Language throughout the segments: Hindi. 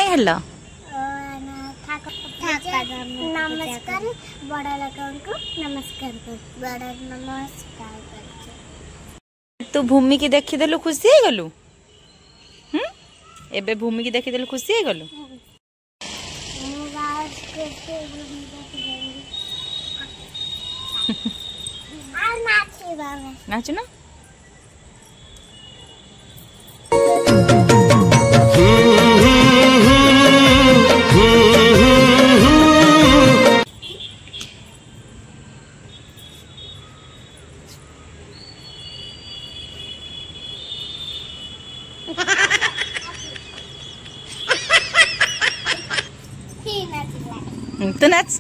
हेलो नमस्कार बड़ा लोगों को नमस्कार बड़ा नमस्कार। तू भूमि की देखीदेलु खुशी है गलु एबे भूमि की देखीदेलु खुशी है गलु नाचु ना तो नाच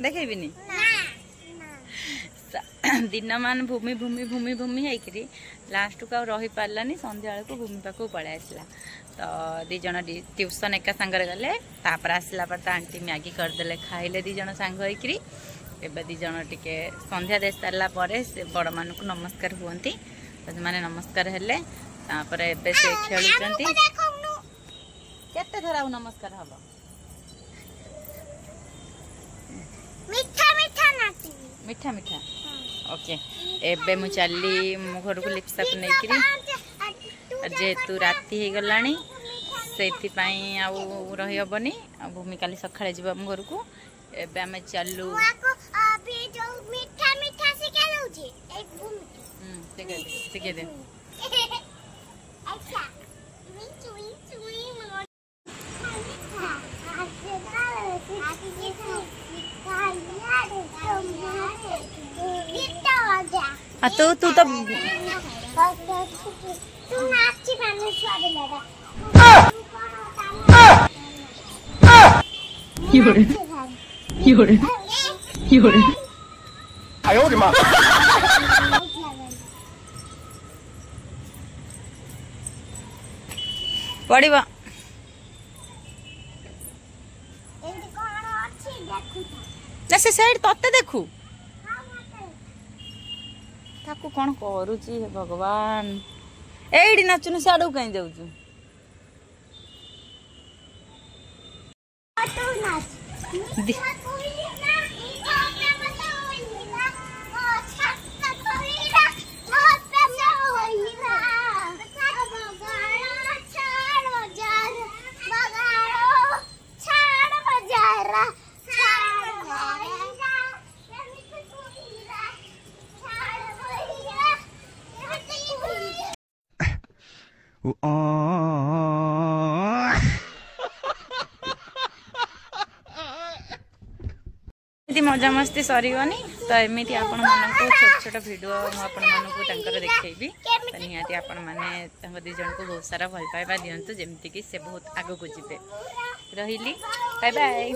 देखेबिनी दिन मान भूमि भूमि भूमि भूमि है लास्ट को रही पारानी संध्या को भूमि पाक पलि आसला तो दीज ट्यूशन एका सांगे गले तापर आसला पर आंटी मैगी करदे खाइले दीज सांग होकर दीज टिके संध्या दे सारा से बड़ मान को नमस्कार हुंती तो मैंने नमस्कार हेले तापर एबे से खेलुचंती केते थरा नमस्कार हबो मीठा मीठा नाची मीठा मीठा ओके एबे मु चली मो घर को लिपसा को नहीं जेहेतु राति हो गलानी से रही हेनी भूमि काली सकाଳେ जीव आम घर को एबे आमे चलू शिखे दे तो तू तो पड़वा ना से साइड तते देखू ताकू कौन करुची भगवान एडी नाचुनु साडू कहीं जाऊचु मजा मस्ती सरीगनी तो एमती आपण मानक छोट छोट वीडियो आपण मानक देखी तो निहाती आपण मैंने दीज को बहुत सारा भल पाइबा दिंतु जमती कि से बहुत आग को जीवे रही बाय बाय।